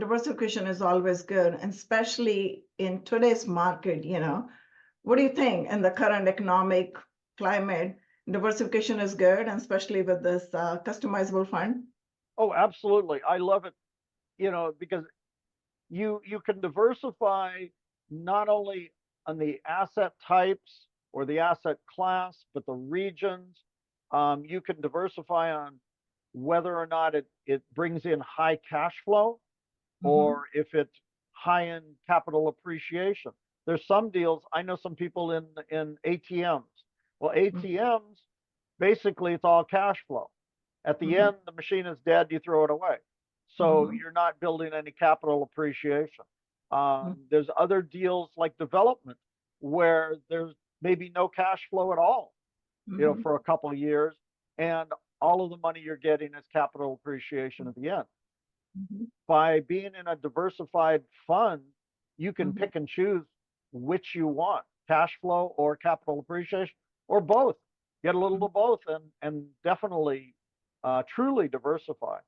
diversification is always good, and especially in today's market, What do you think in the current economic climate? Diversification is good, and especially with this customizable fund. Oh, absolutely. I love it, because you can diversify not only on the asset types or the asset class, but the regions. You can diversify on whether or not it brings in high cash flow Mm-hmm. or if it's high in capital appreciation. There's some deals, I know some people in ATMs. Well, ATMs, basically it's all cash flow. At the Mm-hmm. end, the machine is dead, you throw it away. So Mm-hmm. you're not building any capital appreciation. Mm-hmm. There's other deals like development where there's maybe no cash flow at all, Mm-hmm. for a couple of years, and all of the money you're getting is capital appreciation at the end. Mm-hmm. By being in a diversified fund, you can Mm-hmm. pick and choose which you want, cash flow or capital appreciation, or both. Get a little of both and definitely truly diversify.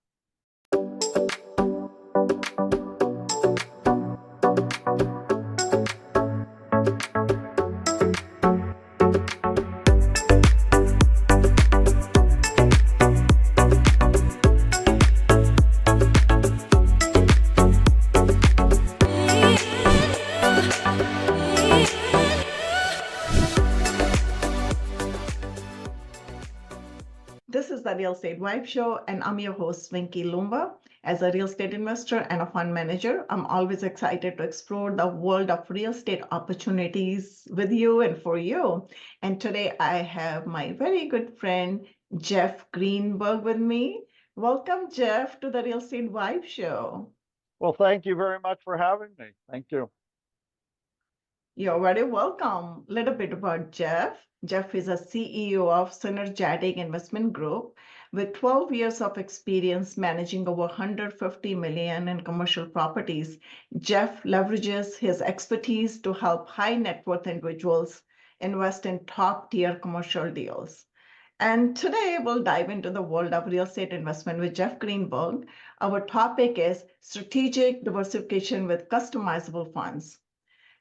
This is the Real Estate Vibe Show, and I'm your host, Vinki Loomba. As a real estate investor and a fund manager, I'm always excited to explore the world of real estate opportunities with you and for you. And today I have my very good friend, Jeff Greenberg, with me. Welcome, Jeff, to the Real Estate Vibe Show. Well, thank you very much for having me. Thank you. You're very welcome. A little bit about Jeff. Jeff is a CEO of Synergetic Investment Group with 12 years of experience managing over 150 million in commercial properties. Jeff leverages his expertise to help high net worth individuals invest in top tier commercial deals. And today we'll dive into the world of real estate investment with Jeff Greenberg. Our topic is strategic diversification with customizable funds.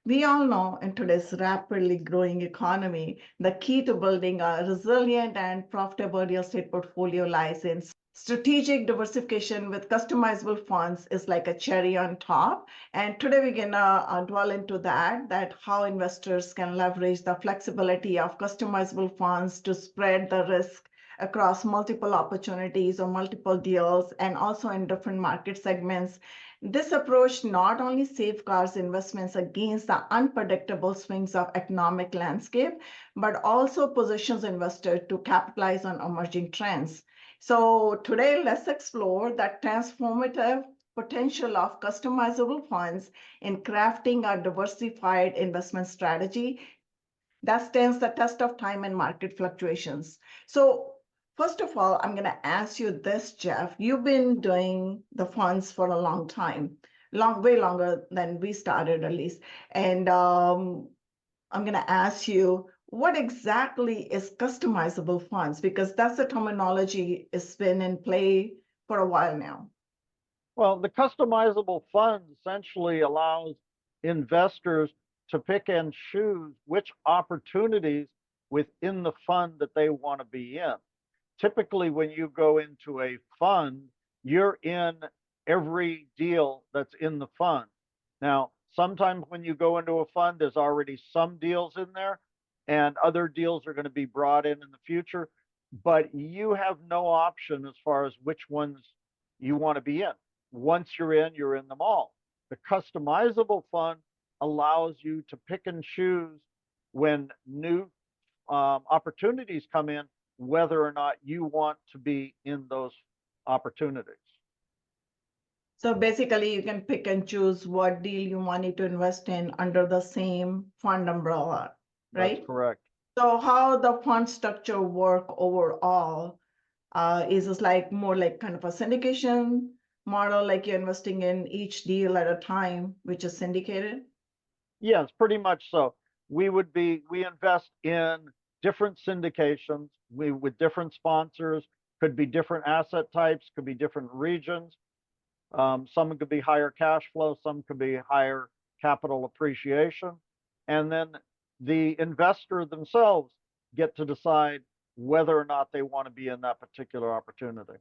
We all know in today's rapidly growing economy, the key to building a resilient and profitable real estate portfolio lies in strategic diversification with customizable funds is like a cherry on top. And today we're gonna dwell into that how investors can leverage the flexibility of customizable funds to spread the risk across multiple opportunities or multiple deals and also in different market segments. This approach not only safeguards investments against the unpredictable swings of economic landscape, but also positions investors to capitalize on emerging trends. So today, let's explore the transformative potential of customizable funds in crafting a diversified investment strategy that stands the test of time and market fluctuations. So first of all, I'm going to ask you this, Jeff. You've been doing the funds for a long time, way longer than we started at least. And I'm going to ask you, what exactly is customizable funds? Because that's the terminology has been in play for a while now. Well, the customizable fund essentially allows investors to pick and choose which opportunities within the fund that they want to be in. Typically, when you go into a fund, you're in every deal that's in the fund. Now, sometimes when you go into a fund, there's already some deals in there, and other deals are going to be brought in the future, but you have no option as far as which ones you want to be in. Once you're in them all. The customizable fund allows you to pick and choose when new opportunities come in, whether or not you want to be in those opportunities. So basically, you can pick and choose what deal you wanted to invest in under the same fund umbrella, That's right? correct. So how the fund structure work overall is this like more like kind of a syndication model, like you're investing in each deal at a time, which is syndicated? Yes, pretty much so. We invest in different syndications, with different sponsors, could be different asset types, could be different regions. Some could be higher cash flow, some could be higher capital appreciation. And then the investor themselves get to decide whether or not they want to be in that particular opportunity.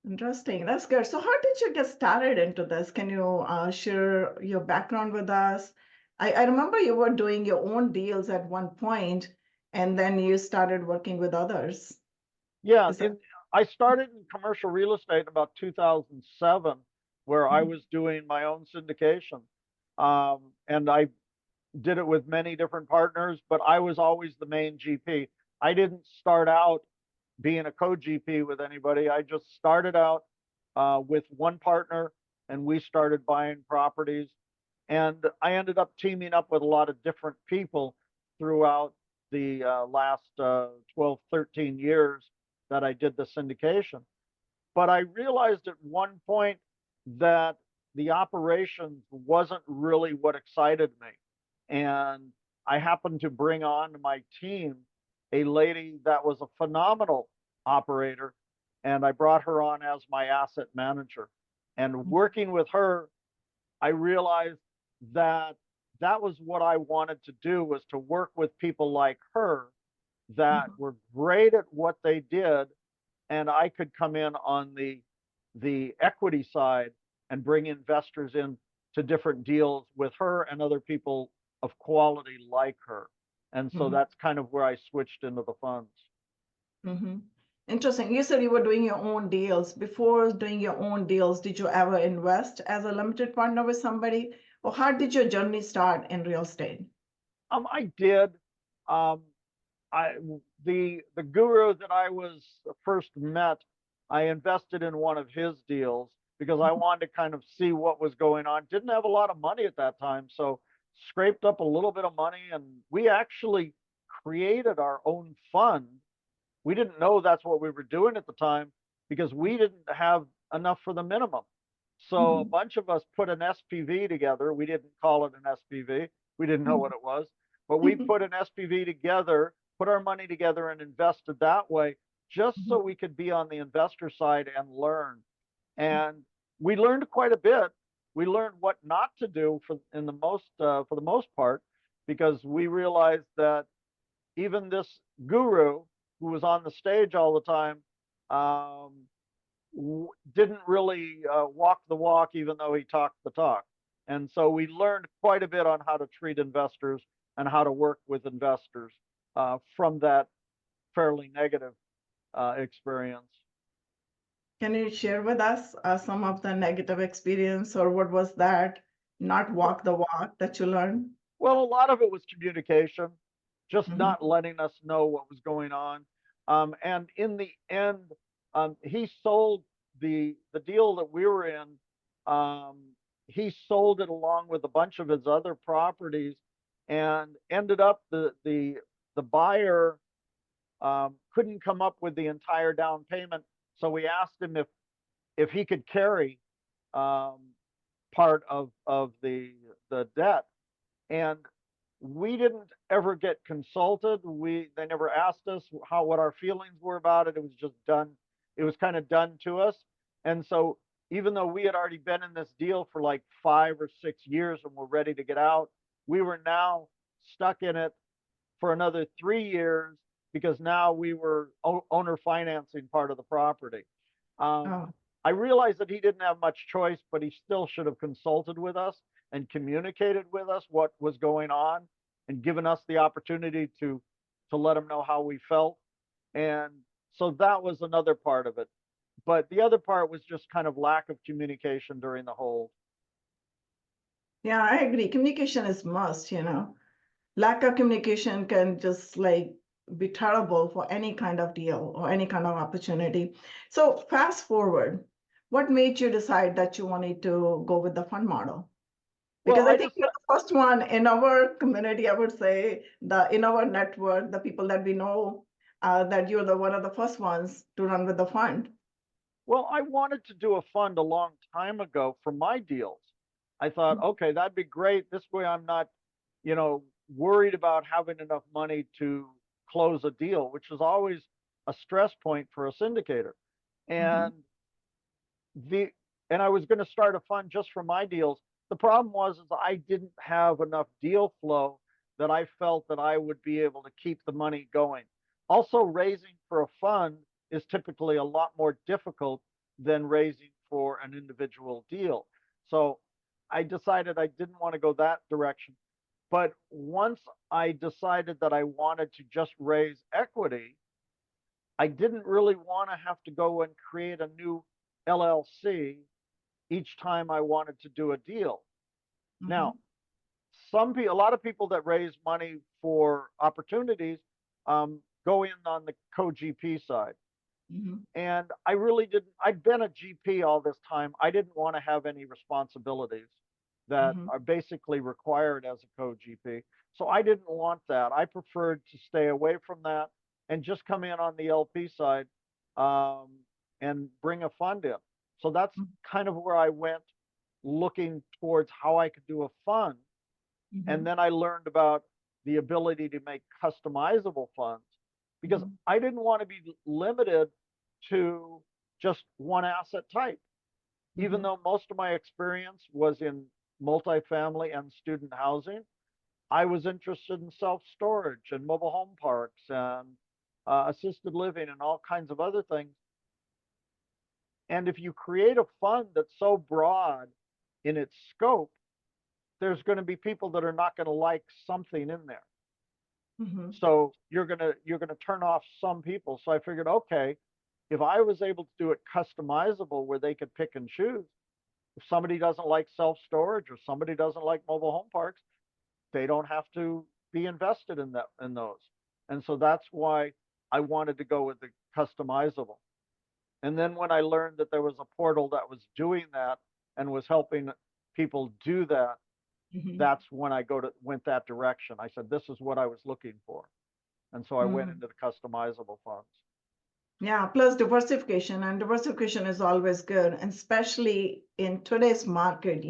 Interesting. That's good. So how did you get started into this? Can you share your background with us? I remember you were doing your own deals at one point, and then you started working with others. Yeah, Is that? I started in commercial real estate in about 2007, where I Mhm. was doing my own syndication. And I did it with many different partners, but I was always the main GP. I didn't start out being a co-GP with anybody. I just started out with one partner, and we started buying properties. And I ended up teaming up with a lot of different people throughout the last 12, 13 years that I did the syndication. But I realized at one point that the operations wasn't really what excited me. And I happened to bring on to my team a lady that was a phenomenal operator, and I brought her on as my asset manager. And working with her, I realized that that was what I wanted to do, was to work with people like her that Mhm. were great at what they did, and I could come in on the equity side and bring investors in to different deals with her and other people of quality like her. And so Mhm. that's kind of where I switched into the funds. Mhm. Interesting. You said you were doing your own deals. Before doing your own deals, did you ever invest as a limited partner with somebody? Or how did your journey start in real estate? I did. Um, I the guru that I was first met, I invested in one of his deals because I wanted to kind of see what was going on. Didn't have a lot of money at that time, so scraped up a little bit of money, and we actually created our own fund. We didn't know that's what we were doing at the time because we didn't have enough for the minimum. So a Mhm. bunch of us put an SPV together. We didn't call it an SPV. We didn't know what it was, but we put an SPV together, put our money together and invested that way just so we could be on the investor side and learn. And we learned quite a bit. We learned what not to do for the most part, because we realized that even this guru who was on the stage all the time um, didn't really walk the walk, even though he talked the talk. And so we learned quite a bit on how to treat investors and how to work with investors from that fairly negative experience. Can you share with us some of the negative experience or what was that not walk the walk that you learned? Well, a lot of it was communication, just Mhm. not letting us know what was going on. And in the end, he sold the deal that we were in. Um, he sold it along with a bunch of his other properties, and ended up the buyer couldn't come up with the entire down payment. So we asked him if he could carry um, part of the debt, and we didn't ever get consulted. They never asked us what our feelings were about it. It was just done. It was kind of done to us. And so even though we had already been in this deal for like 5 or 6 years and were ready to get out, we were now stuck in it for another 3 years because now we were owner financing part of the property. Um, Oh, I realized that he didn't have much choice, but he still should have consulted with us and communicated with us what was going on and given us the opportunity to let him know how we felt. And so that was another part of it. But the other part was just kind of lack of communication during the hold. yeah, I agree. Communication is must. Lack of communication can just like be terrible for any kind of deal or any kind of opportunity. So fast forward, what made you decide that you wanted to go with the fund model? Well, Because I think you're the first one in our community, I would say, in our network, the people that we know, that you're the one of the first ones to run with the fund. I wanted to do a fund a long time ago for my deals. I thought, okay, that'd be great. This way I'm not, worried about having enough money to close a deal, which is always a stress point for a syndicator. Mm-hmm. And the and I was going to start a fund just for my deals. The problem was is I didn't have enough deal flow that I felt that I would be able to keep the money going. Also, raising for a fund is typically a lot more difficult than raising for an individual deal. So I decided I didn't want to go that direction. But once I decided that I wanted to just raise equity, I didn't really want to have to go and create a new LLC each time I wanted to do a deal. Now, a lot of people that raise money for opportunities go in on the co-GP side. And I really didn't, I'd been a GP all this time. I didn't want to have any responsibilities that are basically required as a co-GP. So I didn't want that. I preferred to stay away from that and just come in on the LP side and bring a fund in. So that's kind of where I went, looking towards how I could do a fund. And then I learned about the ability to make customizable funds because I didn't want to be limited to just one asset type. Even though most of my experience was in multifamily and student housing, I was interested in self-storage and mobile home parks and assisted living and all kinds of other things. And if you create a fund that's so broad in its scope, there's going to be people that are not going to like something in there. So you're gonna turn off some people. So I figured, okay, if I was able to do it customizable where they could pick and choose, if somebody doesn't like self-storage or somebody doesn't like mobile home parks, they don't have to be invested in those. And so that's why I wanted to go with the customizable. And then when I learned that there was a portal that was doing that and was helping people do that, that's when I went that direction. I said, this is what I was looking for. And so I went into the customizable funds. Yeah, plus diversification, and diversification is always good, and especially in today's market,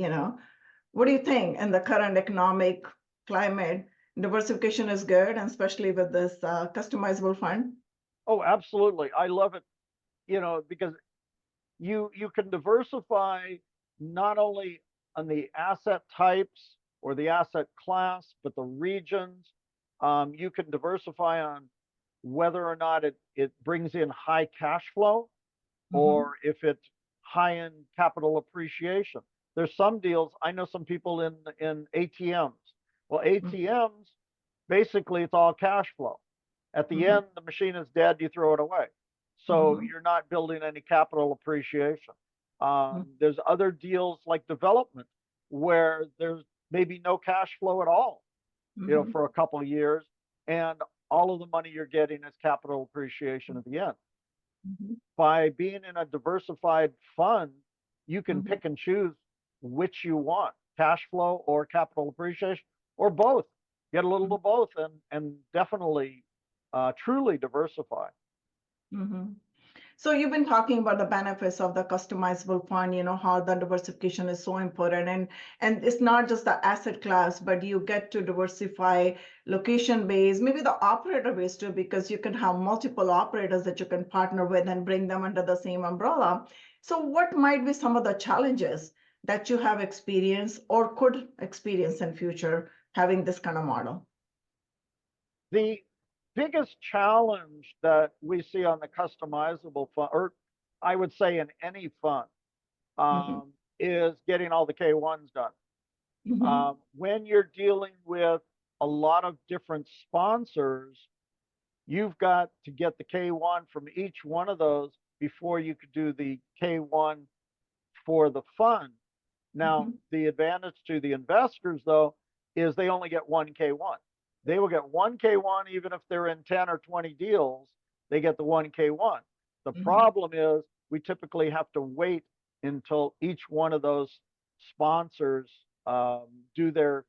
What do you think in the current economic climate? Diversification is good, and especially with this customizable fund. Oh, absolutely. I love it, because you can diversify not only on the asset types or the asset class, but the regions. You can diversify on whether or not it brings in high cash flow or if it's high in capital appreciation. There's some deals, I know some people in ATMs. Well, ATMs, basically it's all cash flow. At the end, the machine is dead, you throw it away. So you're not building any capital appreciation. There's other deals like development where there's maybe no cash flow at all, for a couple of years, and all of the money you're getting is capital appreciation at the end. By being in a diversified fund, you can pick and choose which you want, cash flow or capital appreciation, or both. Get a little of both and definitely truly diversify. So you've been talking about the benefits of the customizable fund, how the diversification is so important. And it's not just the asset class, but you get to diversify location based, maybe the operator base too, because you can have multiple operators that you can partner with and bring them under the same umbrella. So what might be some of the challenges that you have experienced or could experience in future having this kind of model? The biggest challenge that we see on the customizable fund, or I would say in any fund, is getting all the K1s done. When you're dealing with a lot of different sponsors, you've got to get the K1 from each one of those before you could do the K1 for the fund. Now, the advantage to the investors, though, is they only get one K1. They will get one K1 even if they're in 10 or 20 deals, they get the one K1. The problem is we typically have to wait until each one of those sponsors do their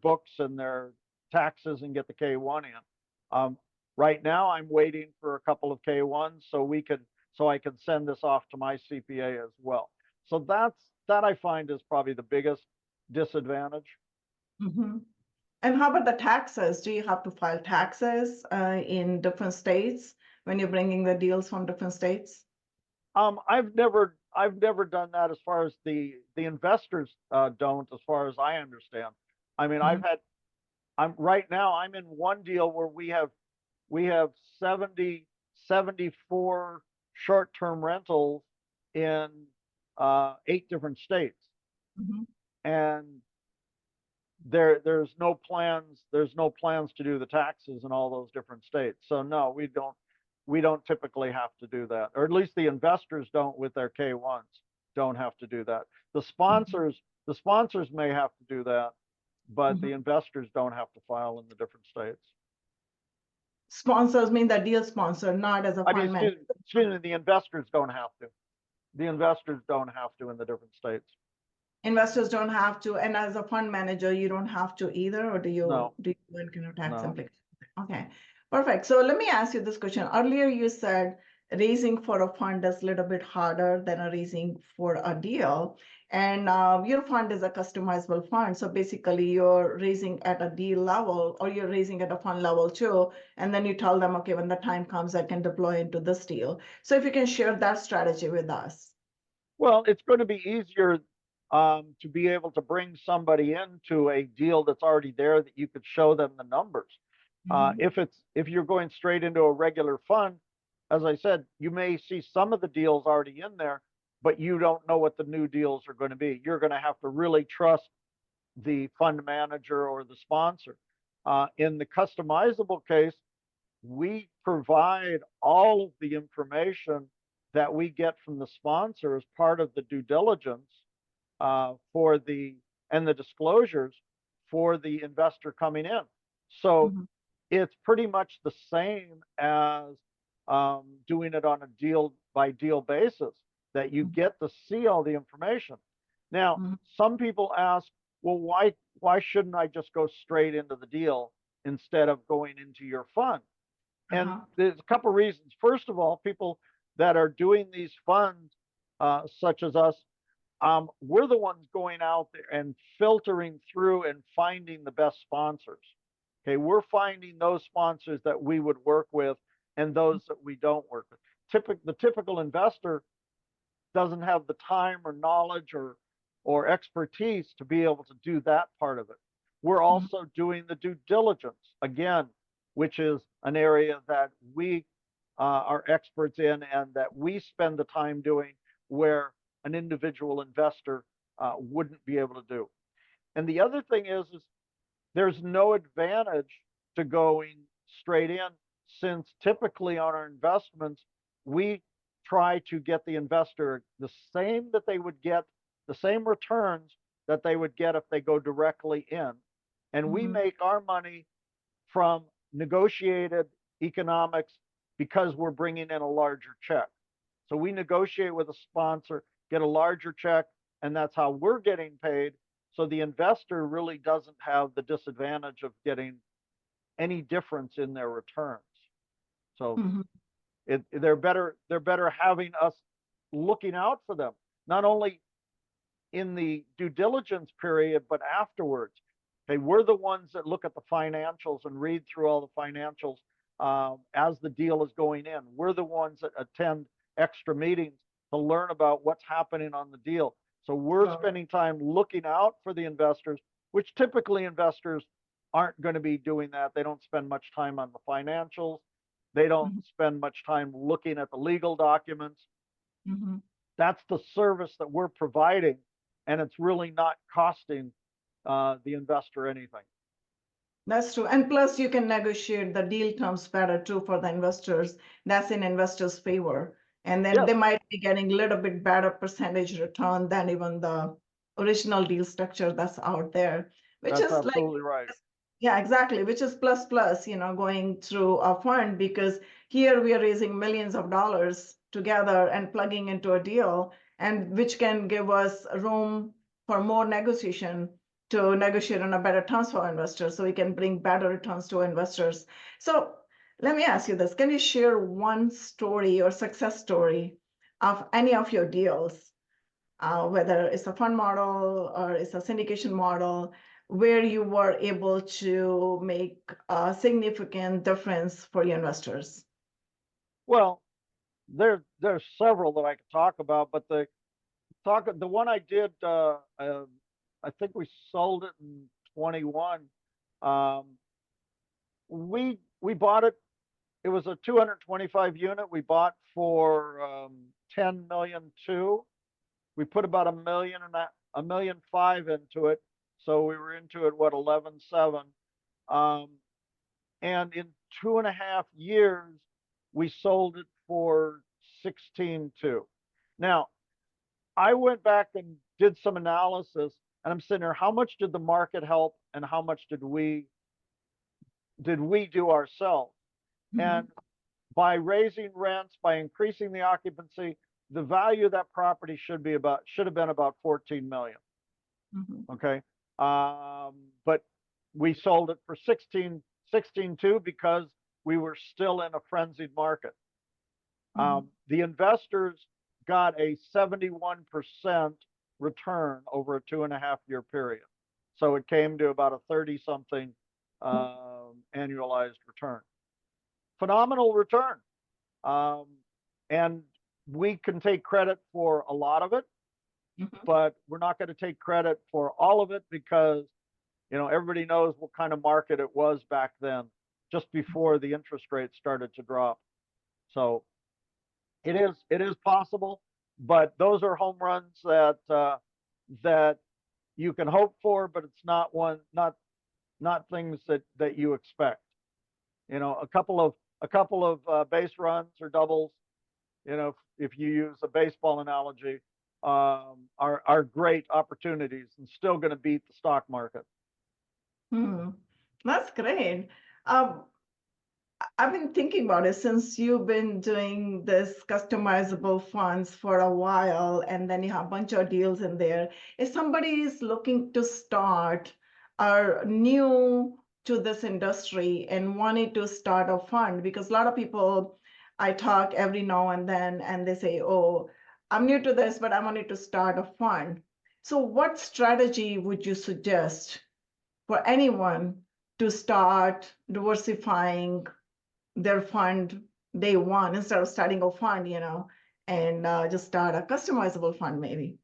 books and their taxes and get the K1 in. Right now, I'm waiting for a couple of K1s so I can send this off to my CPA as well. So that I find is probably the biggest disadvantage. And how about the taxes? Do you have to file taxes in different states when you're bringing the deals from different states? I've never I've never done that as far as the investors don't, as far as I understand. I mean, Mhm. I'm right now, I'm in one deal where we have 74 short-term rentals in 8 different states. Mhm. And there's no plans to do the taxes in all those different states. So no, we don't typically have to do that, or at least the investors don't with their K1s don't have to do that. The Mhm. sponsors the sponsors may have to do that, but Mhm. the investors don't have to file in the different states. Sponsors mean the deal sponsor, not as a I mean, fund manager. excuse me, the investors don't have to. The investors don't have to in the different states. Investors don't have to, and as a fund manager, you don't have to either, or do you No, want kind of tax no. implications? Okay, perfect. So let me ask you this question. Earlier, you said raising for a fund is a little bit harder than a raising for a deal. And your fund is a customizable fund. So basically, you're raising at a deal level or you're raising at a fund level too. And then you tell them, okay, when the time comes, I can deploy into this deal. So if you can share that strategy with us. Well, it's going to be easier to be able to bring somebody into a deal that's already there that you could show them the numbers. Mhm. If you're going straight into a regular fund, as I said, you may see some of the deals already in there, but you don't know what the new deals are going to be. You're going to have to really trust the fund manager or the sponsor. In the customizable case, we provide all of the information that we get from the sponsor as part of the due diligence for the disclosures for the investor coming in. So Mhm. it's pretty much the same as doing it on a deal by deal basis, that you get to see all the information. Now, Mhm. some people ask, well, why shouldn't I just go straight into the deal instead of going into your fund? And Uh-huh. there's a couple of reasons. First of all, people that are doing these funds, such as us, we're the ones going out there and filtering through and finding the best sponsors. Okay, we're finding those sponsors that we would work with and those that we don't work with. The typical investor doesn't have the time or knowledge or expertise to be able to do that part of it. We're Mhm. also doing the due diligence again, which is an area that we are experts in and that we spend the time doing, where an individual investor wouldn't be able to do. And the other thing is there's no advantage to going straight in, since typically on our investments, we try to get the investor the same that they would get, the same returns that they would get if they go directly in. And we Mhm. make our money from negotiated economics because we're bringing in a larger check. So we negotiate with a sponsor, get a larger check, and that's how we're getting paid. So the investor really doesn't have the disadvantage of getting any difference in their returns. So Mhm. they're better having us looking out for them, not only in the due diligence period, but afterwards. Okay, we're the ones that look at the financials and read through all the financials as the deal is going in. We're the ones that attend extra meetings to learn about what's happening on the deal. So we're Sure. spending time looking out for the investors, which typically investors aren't going to be doing that. They don't spend much time on the financials. They don't Mhm. spend much time looking at the legal documents. Mhm. That's the service that we're providing, and it's really not costing the investor anything. That's true. And plus, you can negotiate the deal terms better too for the investors. That's in investors' favor. And then Yes, they might be getting a little bit better percentage return than even the original deal structure that's out there, which that's is like, absolutely right. yeah, exactly, which is plus plus, going through a fund because here we are raising millions of dollars together and plugging into a deal, and which can give us room for more negotiation to negotiate on a better terms for investors so we can bring better returns to investors. So let me ask you this. Can you share one story or success story of any of your deals, whether it's a fund model or it's a syndication model, where you were able to make a significant difference for your investors? Well, there's several that I could talk about, but The one I did, I think we sold it in 21. Um, we bought it. It was a 225 unit. We bought for 10 million two. We put about a million five into it. So we were into it, what, 11.7. Um, and in 2.5 years, we sold it for 16.2. Now, I went back and did some analysis, and I'm sitting there, how much did the market help and how much did we do ourselves? And Mhm. by raising rents, by increasing the occupancy, the value of that property should have been about 14 million. Mhm. Okay. But we sold it for 16.2 because we were still in a frenzied market. Mhm. The investors got a 71% return over a 2.5 year period. So it came to about a 30 something annualized return. Phenomenal return. Um, and we can take credit for a lot of it, Mhm. but we're not going to take credit for all of it because, everybody knows what kind of market it was back then, just before the interest rates started to drop. So it is possible, but those are home runs that you can hope for, but it's not things that you expect. A couple of base runs or doubles, if you use a baseball analogy, are great opportunities and still going to beat the stock market. Hmm. That's great. Um, I've been thinking about it since you've been doing this customizable funds for a while, and then you have a bunch of deals in there. If somebody is looking to start or new to this industry and wanting to start a fund, because a lot of people I talk every now and then, and they say, "Oh, I'm new to this, but I wanted to start a fund." So, what strategy would you suggest for anyone to start diversifying their fund day one instead of starting a fund, and just start a customizable fund maybe?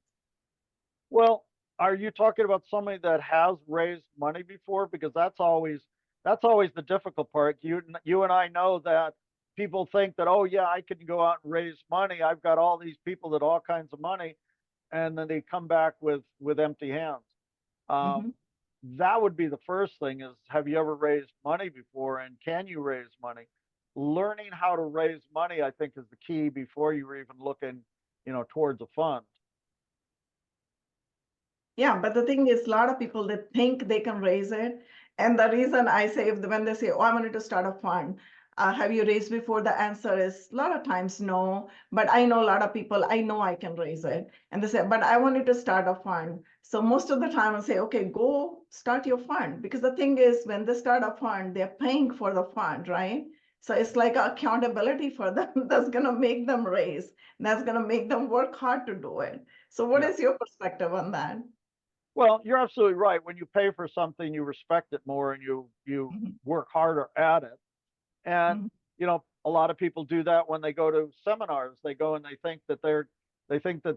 Well, are you talking about somebody that has raised money before? Because that's always the difficult part. You and I know that people think that, oh yeah, I can go out and raise money. I've got all these people that all kinds of money, and then they come back with empty hands. Um, Hmm. that would be the first thing: is have you ever raised money before, and can you raise money? Learning how to raise money, I think, is the key before you're even looking, towards a fund. Yeah, but the thing is, a lot of people that think they can raise it. And the reason I say, when they say, "Oh, I wanted to start a fund," have you raised before? The answer is a lot of times no. But I know a lot of people, I know I can raise it. And they say, "But I wanted to start a fund." So most of the time I say, "Okay, go start your fund." Because the thing is, when they start a fund, they're paying for the fund, right? So it's like accountability for them that's going to make them raise. That's going to make them work hard to do it. So what Yeah. is your perspective on that? Well, you're absolutely right. When you pay for something, you respect it more and you Mhm. work harder at it. And Mhm. a lot of people do that when they go to seminars. They go and they think that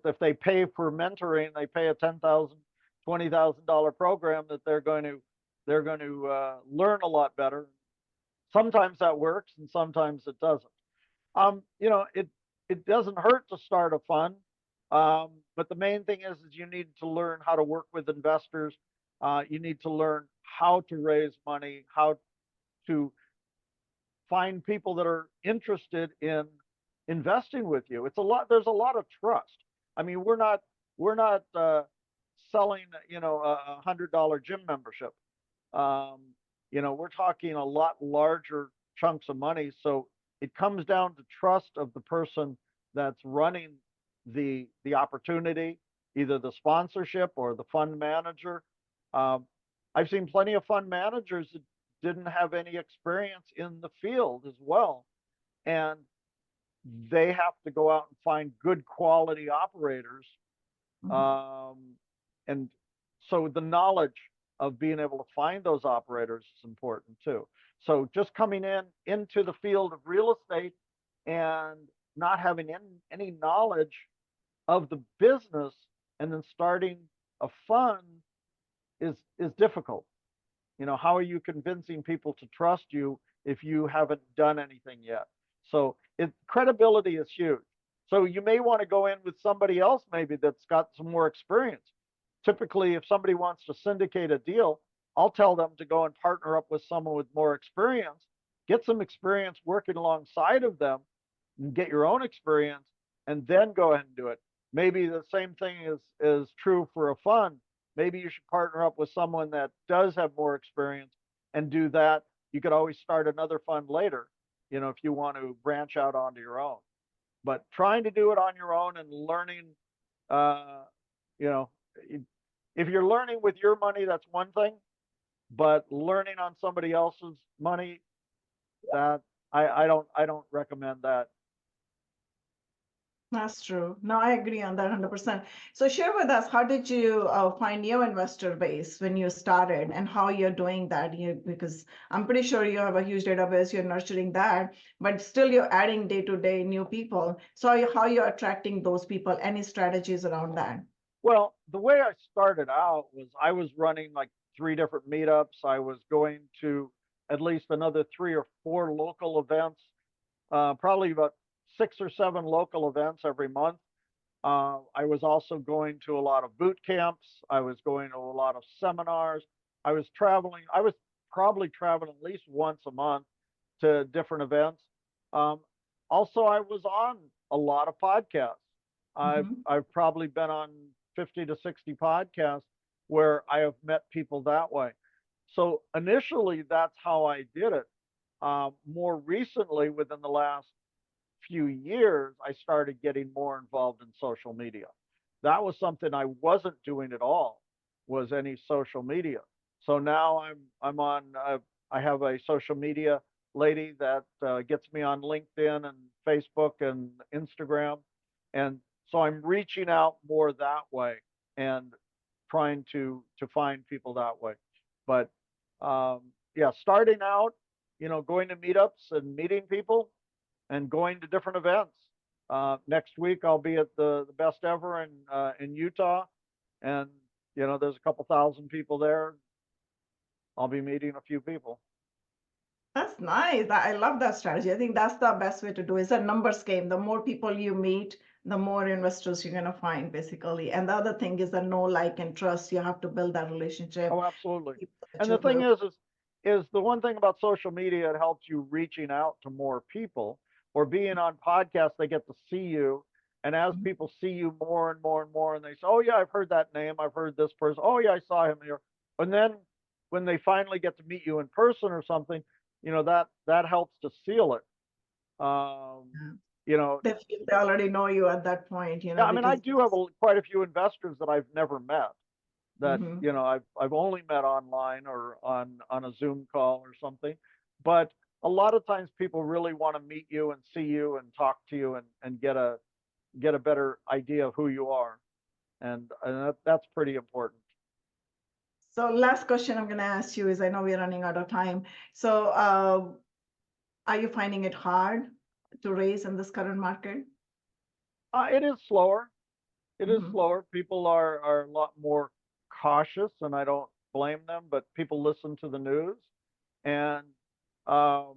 if they pay for mentoring, they pay a $10,000, $20,000 program, that they're going to learn a lot better. Sometimes that works, and sometimes it doesn't. It doesn't hurt to start a fund, but the main thing is you need to learn how to work with investors. You need to learn how to raise money, how to find people that are interested in investing with you. It's a lot. There's a lot of trust. I mean, we're not selling, $100 gym membership. Um, we're talking a lot larger chunks of money. So it comes down to trust of the person that's running the opportunity, either the sponsorship or the fund manager. Um, I've seen plenty of fund managers that didn't have any experience in the field as well, and they have to go out and find good quality operators. Mhm. um, and so the knowledge of being able to find those operators is important too. So just coming into the field of real estate and not having any knowledge of the business and then starting a fund is difficult. How are you convincing people to trust you if you haven't done anything yet? So credibility is huge. So you may want to go in with somebody else maybe that's got some more experience. Typically, if somebody wants to syndicate a deal, I'll tell them to go and partner up with someone with more experience, get some experience working alongside of them, and get your own experience, and then go ahead and do it. Maybe the same thing is true for a fund. Maybe you should partner up with someone that does have more experience and do that. You could always start another fund later, if you want to branch out onto your own. But trying to do it on your own and learning, you know, if you're learning with your money, that's one thing. But learning on somebody else's money, that I don't recommend that. That's true. No, I agree on that 100%. So share with us, how did you find your investor base when you started and how you're doing that? Because I'm pretty sure you have a huge database, you're nurturing that, but still you're adding day to day new people. So how you're attracting those people, any strategies around that? Well, the way I started out was I was running like 3 different meetups. I was going to at least another 3 or 4 local events, probably about 6 or 7 local events every month. I was also going to a lot of boot camps. I was going to a lot of seminars. I was traveling. I was probably traveling at least once a month to different events. Um, Also, I was on a lot of podcasts. I've probably been on 50 to 60 podcasts where I have met people that way. So initially, that's how I did it. More recently, within the last few years, I started getting more involved in social media. That was something I wasn't doing at all, was any social media. So now I'm on. I have a social media lady that gets me on LinkedIn and Facebook and Instagram, and so I'm reaching out more that way and trying to find people that way. But yeah, starting out, going to meetups and meeting people and going to different events. Next week I'll be at the best ever in Utah, and there's a couple thousand people there. I'll be meeting a few people. That's nice. I love that strategy. I think that's the best way to do it. It's a numbers game. The more people you meet, the more investors you're going to find, basically. And the other thing is the know, like, and trust. You have to build that relationship. Oh, absolutely. People that And you the thing build. is the one thing about social media, it helps you reaching out to more people, or being on podcasts, they get to see you. And as Mhm. people see you more and more and more, and they say, oh yeah, I've heard that name. I've heard this person. Oh yeah, I saw him here. And then when they finally get to meet you in person or something, that helps to seal it. Um, Yeah. you know, They already know you at that point, yeah, I mean, I because. do have quite a few investors that I've never met, that Mhm. I've only met online or on a Zoom call or something. But a lot of times people really want to meet you and see you and talk to you and get a better idea of who you are, and that's pretty important. So last question I'm going to ask you is, I know we're running out of time. So are you finding it hard to raise in this current market? It is slower. It is Mhm. slower. People are a lot more cautious, and I don't blame them. But people listen to the news, and um,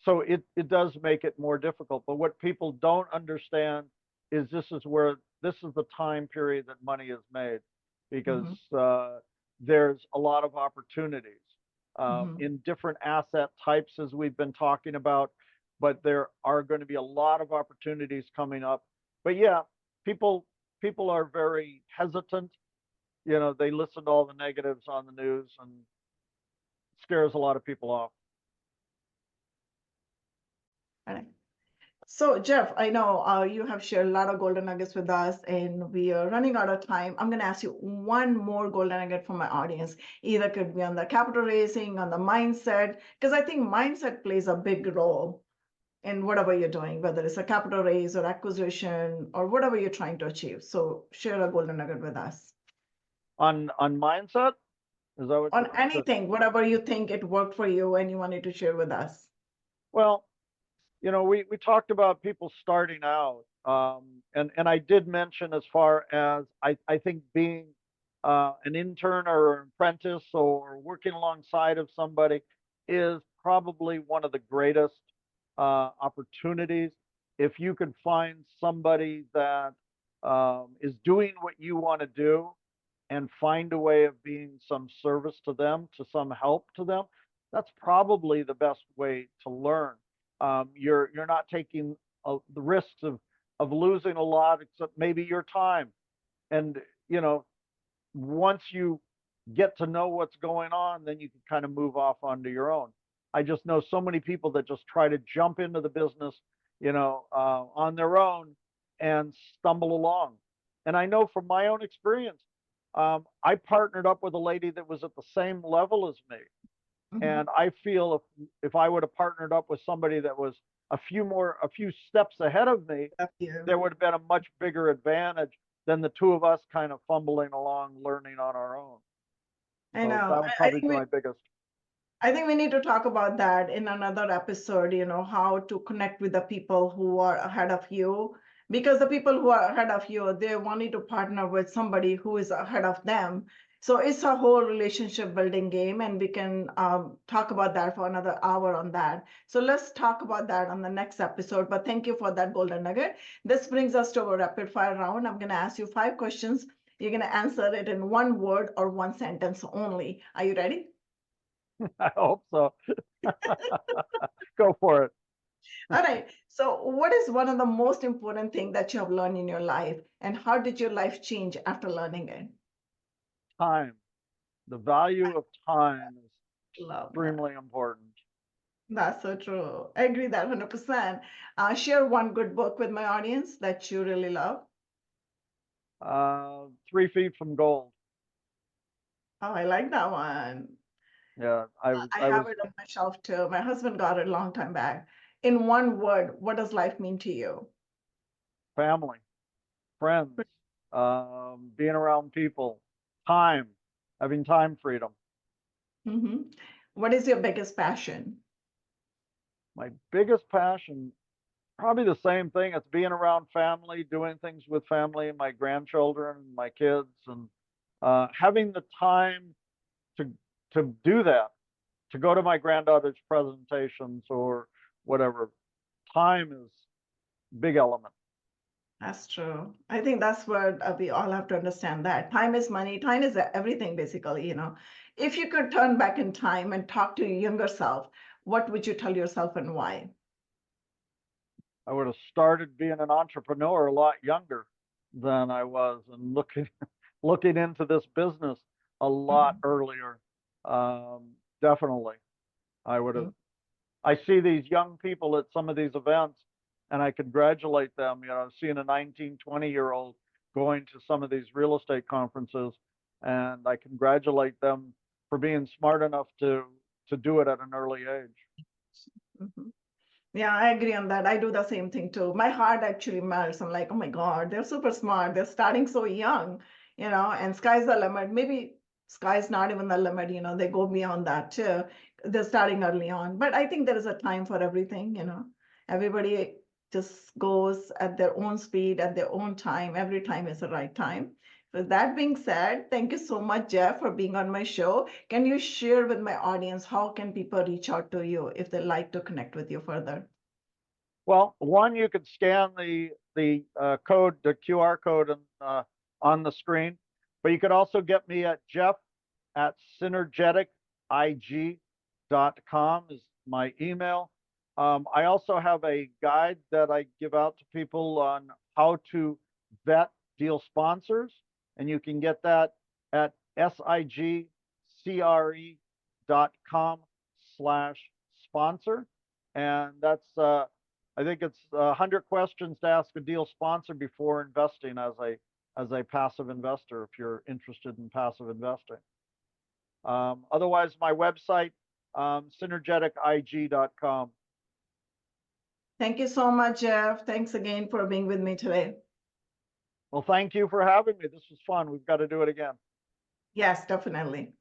so it does make it more difficult. But what people don't understand is this is the time period that money is made, because Mhm. there's a lot of opportunities Mhm. in different asset types, as we've been talking about. But there are going to be a lot of opportunities coming up. But yeah, people people are very hesitant. They listen to all the negatives on the news, and scares a lot of people off. All right. So, Jeff, I know you have shared a lot of golden nuggets with us, and we are running out of time. I'm going to ask you one more golden nugget from my audience. Either could be on the capital raising, on the mindset, because I think mindset plays a big role in whatever you're doing, whether it's a capital raise or acquisition or whatever you're trying to achieve. So, share a golden nugget with us On mindset, is that what on the anything, whatever you think it worked for you and you wanted to share with us. well, we talked about people starting out. And I did mention as far as I think being an intern or an apprentice or working alongside of somebody is probably one of the greatest opportunities. If you could find somebody that is doing what you want to do and find a way of being some service to them, to some help to them, that's probably the best way to learn. You're not taking the risks of losing a lot, except maybe your time. And you know, once you get to know what's going on, then you can kind of move off onto your own. I just know so many people that just try to jump into the business, on their own and stumble along. And I know from my own experience, I partnered up with a lady that was at the same level as me. Mhm. And I feel if I would have partnered up with somebody that was a few steps ahead of me, Love you. there would have been a much bigger advantage than the two of us kind of fumbling along, learning on our own. I So know. that would I probably think be we my biggest. I think we need to talk about that in another episode, how to connect with the people who are ahead of you. Because the people who are ahead of you, they want you to partner with somebody who is ahead of them. So it's a whole relationship building game, and we can talk about that for another hour on that. So let's talk about that on the next episode. But thank you for that golden nugget. This brings us to a rapid fire round. I'm going to ask you 5 questions. You're going to answer it in one word or one sentence only. Are you ready? I hope so. Go for it. All right. So, what is one of the most important thing that you have learned in your life, and how did your life change after learning it? Time. The value of time is Love that. extremely important. That's so true. I agree that 100%. Share one good book with my audience that you really love. 3 feet from gold. Oh, I like that one. Yeah, I I have was it on my shelf too. My husband got it a long time back. In one word, what does life mean to you? family, friends, being around people, time, having time freedom. Hmm. What is your biggest passion? My biggest passion, probably the same thing. It's being around family, doing things with family, my grandchildren, my kids, and having the time to do that, to go to my granddaughter's presentations or whatever. Time is a big element. That's true. I think that's what we all have to understand that time is money. Time is everything, basically. If you could turn back in time and talk to your younger self, what would you tell yourself and why? I would have started being an entrepreneur a lot younger than I was, and looking into this business a lot Mhm. earlier. Definitely, I would have. I see these young people at some of these events, and I congratulate them. Seeing a 19, 20-year-old going to some of these real estate conferences, and I congratulate them for being smart enough to do it at an early age. Mhm. Yeah, I agree on that. I do the same thing too. My heart actually melts. I'm like, oh my God, they're super smart. They're starting so young, and sky's the limit. Maybe sky's not even the limit, they go beyond that too. They're starting early on. But I think there is a time for everything. Everybody just goes at their own speed, at their own time. Every time is the right time. With that being said, thank you so much, Jeff, for being on my show. Can you share with my audience how can people reach out to you if they like to connect with you further? Well, one, you could scan the code, the QR code on the screen, but you could also get me at Jeff at synergetic.ig.com is my email. I also have a guide that I give out to people on how to vet deal sponsors, and you can get that at sigcre.com/sponsor. And that's I think it's 100 questions to ask a deal sponsor before investing as a passive investor, if you're interested in passive investing. Otherwise, my website, synergetic.ig.com. Thank you so much, Jeff. Thanks again for being with me today. Well, thank you for having me. This was fun. We've got to do it again. Yes, definitely.